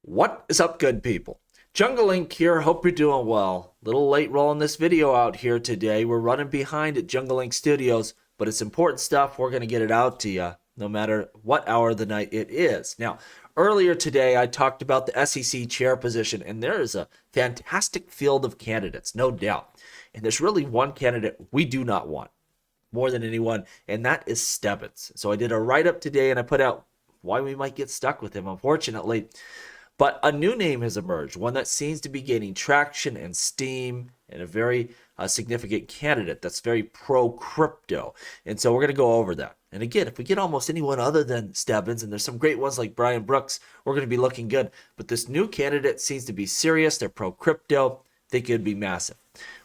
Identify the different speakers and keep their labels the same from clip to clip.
Speaker 1: What is up, good people? Jungle Inc. here. Hope you're doing well. Little late rolling this video out here today. We're running behind at Jungle Inc. Studios, but it's important stuff. We're going to get it out to you no matter what hour of the night it is. Now, earlier today, I talked about the SEC chair position, and there is a fantastic field of candidates, no doubt. And there's really one candidate we do not want more than anyone, and that is Stebbins. So I did a write-up today, and I put out why we might get stuck with him, unfortunately. But a new name has emerged, one that seems to be gaining traction and steam, and a very significant candidate that's very pro-crypto. And so we're going to go over that. And again, if we get almost anyone other than Stebbins, and there's some great ones like Brian Brooks, we're going to be looking good. But this new candidate seems to be serious. They're pro-crypto. They could be massive.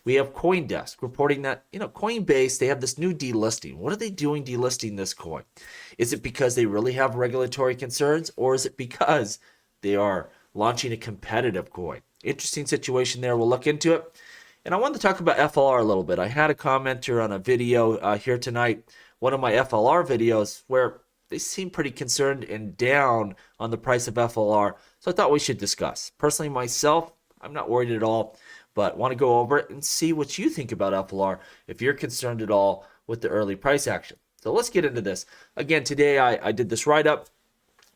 Speaker 1: We have CoinDesk reporting that, Coinbase, they have this new delisting. What are they doing delisting this coin? Is it because they really have regulatory concerns, or is it because they are launching a competitive coin? Interesting situation there. We'll look into it. And I wanted to talk about FLR a little bit. I had a commenter on a video here tonight, one of my FLR videos, where they seem pretty concerned and down on the price of FLR. So I thought we should discuss. Personally, myself, I'm not worried at all, but want to go over it and see what you think about FLR if you're concerned at all with the early price action. So let's get into this. Again, today I did this write-up.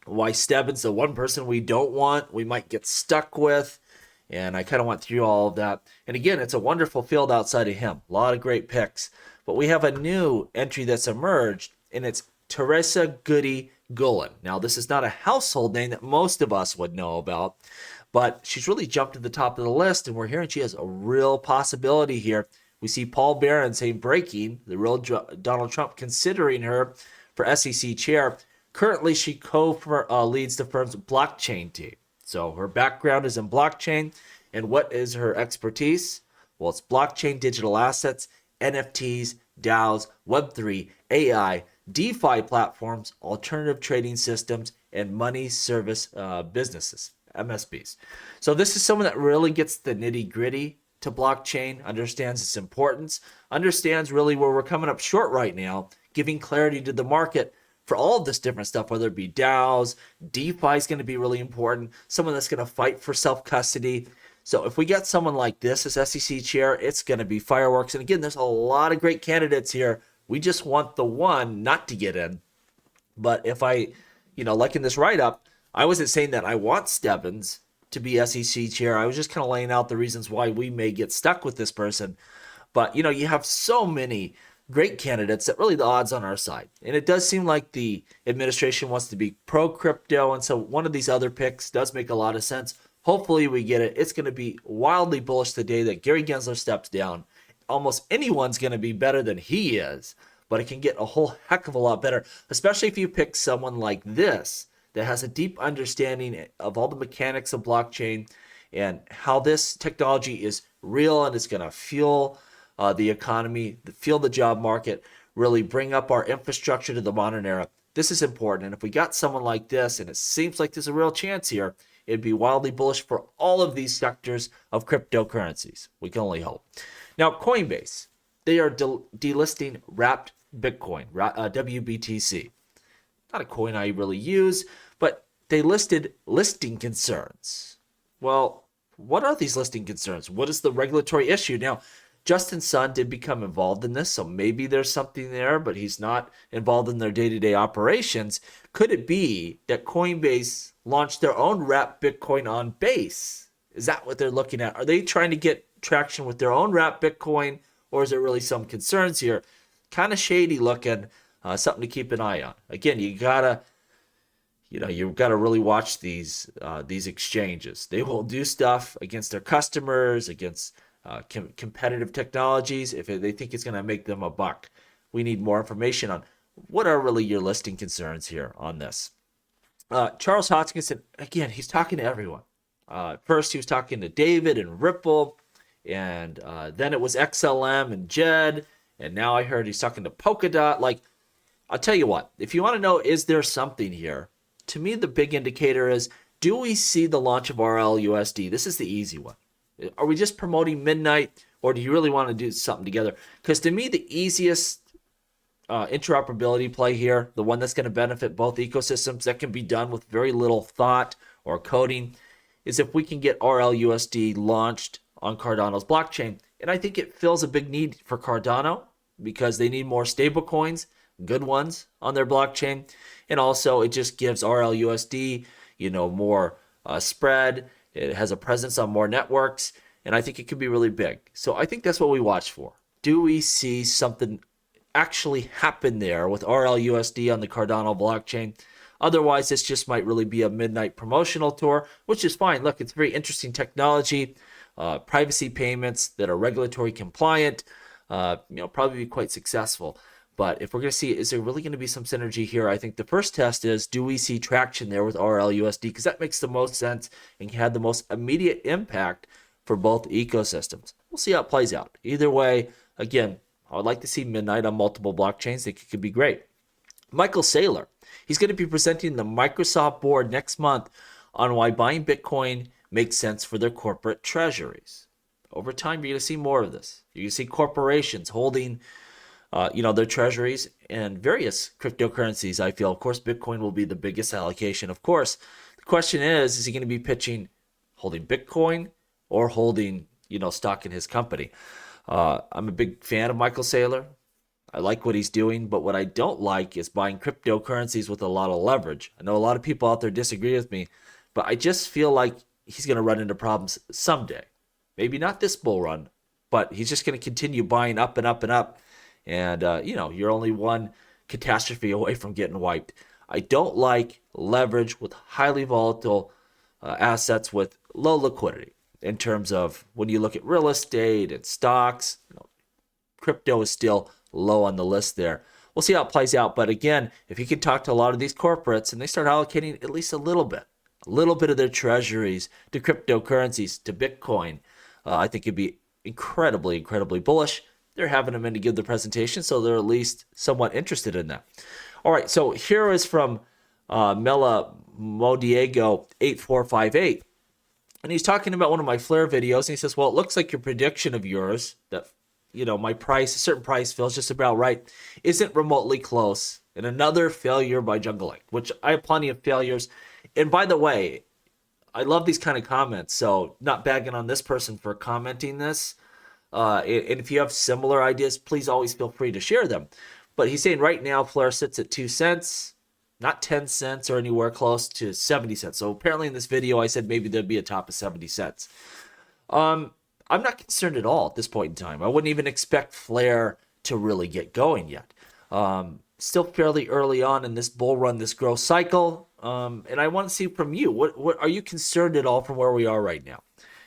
Speaker 1: Why Stebbins, the one person we don't want, we might get stuck with. And I kind of went through all of that. And again, it's a wonderful field outside of him. A lot of great picks. But we have a new entry that's emerged, and it's Teresa Goody Gullin. Now, this is not a household name that most of us would know about, but she's really jumped to the top of the list, and we're hearing she has a real possibility here. We see Paul Barron saying breaking, the real Donald Trump considering her for SEC chair. Currently, she co-leads the firm's blockchain team. So her background is in blockchain. And what is her expertise? Well, it's blockchain digital assets, NFTs, DAOs, Web3, AI, DeFi platforms, alternative trading systems, and money service businesses, MSBs. So this is someone that really gets the nitty-gritty to blockchain, understands its importance, understands really where we're coming up short right now, giving clarity to the market for all of this different stuff, whether it be DAOs, DeFi is going to be really important, someone that's going to fight for self-custody. So if we get someone like this as SEC chair, it's going to be fireworks. And again, there's a lot of great candidates here. We just want the one not to get in. But if I, like in this write-up, I wasn't saying that I want Stebbins to be SEC chair. I was just kind of laying out the reasons why we may get stuck with this person. But, you have so many great candidates that really the odds on our side. And it does seem like the administration wants to be pro-crypto, and so one of these other picks does make a lot of sense. Hopefully we get it. It's going to be wildly bullish the day that Gary Gensler steps down. Almost anyone's going to be better than he is, but it can get a whole heck of a lot better, especially if you pick someone like this that has a deep understanding of all the mechanics of blockchain and how this technology is real and it's going to fuel the economy, fuel the job market, really bring up our infrastructure to the modern era. This is important. And if we got someone like this, and it seems like there's a real chance here, it'd be wildly bullish for all of these sectors of cryptocurrencies. We can only hope. Now, Coinbase, they are delisting wrapped Bitcoin, WBTC. Not a coin I really use, but they listed listing concerns. Well, what are these listing concerns? What is the regulatory issue? Now, Justin Sun did become involved in this, so maybe there's something there, but he's not involved in their day-to-day operations. Could it be that Coinbase launched their own wrapped Bitcoin on Base? Is that what they're looking at? Are they trying to get traction with their own wrapped Bitcoin, or is there really some concerns here? Kind of shady looking, something to keep an eye on. Again, you've got to really watch these exchanges. They will do stuff against their customers, against competitive technologies if they think it's going to make them a buck. We need more information on what are really your listing concerns here on this. Charles Hoskinson, again, he's talking to everyone. First, he was talking to David and Ripple, and then it was XLM and Jed, and now I heard he's talking to Polkadot. Like, I'll tell you what, if you want to know, is there something here? To me, the big indicator is, do we see the launch of RLUSD? This is the easy one. Are we just promoting midnight, or do you really want to do something together? Because to me, the easiest interoperability play here, the one that's going to benefit both ecosystems, that can be done with very little thought or coding, is if we can get RLUSD launched on Cardano's blockchain. And I think it fills a big need for Cardano because they need more stable coins, good ones on their blockchain. And also it just gives RLUSD, more spread. It has a presence on more networks. And I think it could be really big. So I think that's what we watch for. Do we see something actually happen there with RLUSD on the Cardano blockchain? Otherwise, this just might really be a midnight promotional tour, which is fine. Look, it's very interesting technology, privacy payments that are regulatory compliant, probably be quite successful. But if we're going to see, is there really going to be some synergy here? I think the first test is, do we see traction there with RLUSD? Because that makes the most sense and had the most immediate impact for both ecosystems. We'll see how it plays out. Either way, again, I would like to see midnight on multiple blockchains. I think it could be great. Michael Saylor, he's going to be presenting the Microsoft board next month on why buying Bitcoin makes sense for their corporate treasuries. Over time, you're going to see more of this. You're going to see corporations holding, their treasuries and various cryptocurrencies, I feel. Of course, Bitcoin will be the biggest allocation. Of course, the question is he going to be pitching holding Bitcoin or holding, stock in his company? I'm a big fan of Michael Saylor. I like what he's doing, but what I don't like is buying cryptocurrencies with a lot of leverage. I know a lot of people out there disagree with me, but I just feel like he's going to run into problems someday. Maybe not this bull run, but he's just going to continue buying up and up and up. And, you're only one catastrophe away from getting wiped. I don't like leverage with highly volatile assets with low liquidity in terms of when you look at real estate and stocks. Crypto is still low on the list there. We'll see how it plays out. But again, if you can talk to a lot of these corporates and they start allocating at least a little bit of their treasuries to cryptocurrencies, to Bitcoin, I think it'd be incredibly, incredibly bullish. They're having them in to give the presentation, so they're at least somewhat interested in that. All right, so here is from Mela Modiego 8458. And he's talking about one of my FLR videos, and he says, well, it looks like your prediction of yours that my price, a certain price feels just about right, isn't remotely close. And another failure by Jungling, which I have plenty of failures. And by the way, I love these kind of comments, so not bagging on this person for commenting this. And if you have similar ideas, please always feel free to share them. But he's saying right now, FLR sits at 2 cents, not 10 cents or anywhere close to 70 cents. So apparently in this video, I said maybe there'd be a top of 70 cents. I'm not concerned at all at this point in time. I wouldn't even expect FLR to really get going yet. Still fairly early on in this bull run, this growth cycle. And I want to see from you, what are you concerned at all from where we are right now?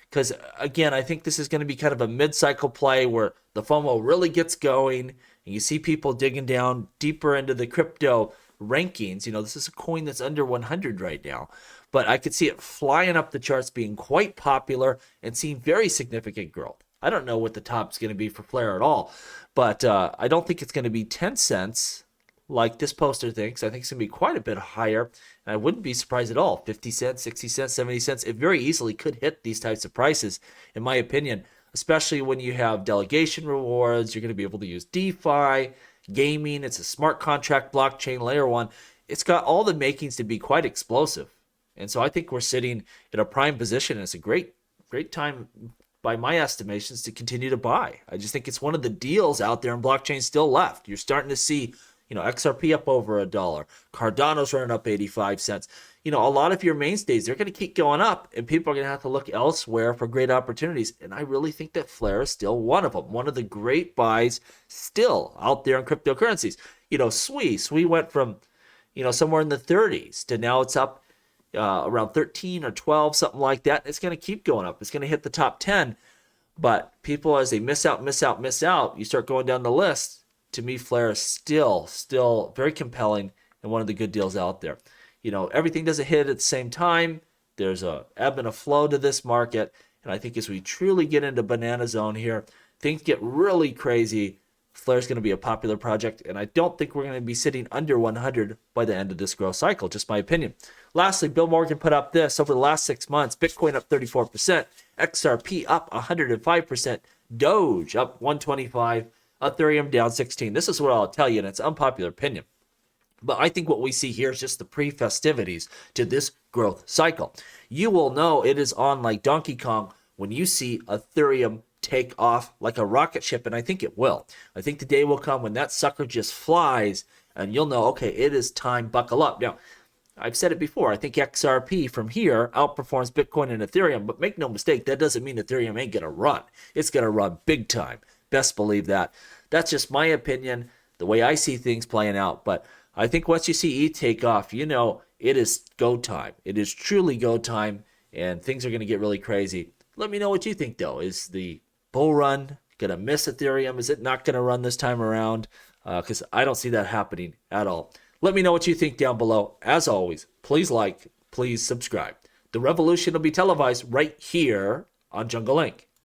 Speaker 1: Because again, I think this is going to be kind of a mid-cycle play where the FOMO really gets going and you see people digging down deeper into the crypto rankings. This is a coin that's under 100 right now, but I could see it flying up the charts, being quite popular and seeing very significant growth. I don't know what the top's going to be for FLR at all, but I don't think it's going to be 10 cents like this poster thinks. I think it's going to be quite a bit higher, and I wouldn't be surprised at all. 50 cents, 60 cents, 70 cents. It very easily could hit these types of prices, in my opinion, especially when you have delegation rewards. You're going to be able to use DeFi, gaming. It's a smart contract blockchain layer 1. It's got all the makings to be quite explosive. And so I think we're sitting in a prime position, and it's a great time by my estimations to continue to buy. I just think it's one of the deals out there in blockchain still left. You're starting to see XRP up over $1. Cardano's running up 85 cents. A lot of your mainstays, they're going to keep going up, and people are going to have to look elsewhere for great opportunities. And I really think that FLR is still one of them, one of the great buys still out there in cryptocurrencies. SWI went from, somewhere in the 30s to now it's up around 13 or 12, something like that. It's going to keep going up. It's going to hit the top 10. But people, as they miss out, you start going down the list. To me, FLR is still very compelling and one of the good deals out there. Everything doesn't hit at the same time. There's a ebb and a flow to this market. And I think as we truly get into banana zone here, things get really crazy. FLR is going to be a popular project. And I don't think we're going to be sitting under 100 by the end of this growth cycle, just my opinion. Lastly, Bill Morgan put up this. Over the last 6 months, Bitcoin up 34%, XRP up 105%, Doge up 125%. Ethereum down 16. This is what I'll tell you, and it's unpopular opinion. But I think what we see here is just the pre-festivities to this growth cycle. You will know it is on like Donkey Kong when you see Ethereum take off like a rocket ship, and I think it will. I think the day will come when that sucker just flies, and you'll know, okay, it is time, buckle up. Now, I've said it before, I think XRP from here outperforms Bitcoin and Ethereum, but make no mistake, that doesn't mean Ethereum ain't going to run. It's going to run big time. Best believe that. That's just my opinion, the way I see things playing out. But I think once you see ETH take off, you know it is go time. It is truly go time, and things are going to get really crazy. Let me know what you think, though. Is the bull run going to miss Ethereum? Is it not going to run this time around? Because I don't see that happening at all. Let me know what you think down below. As always, please like, please subscribe. The revolution will be televised right here on Jungle Inc.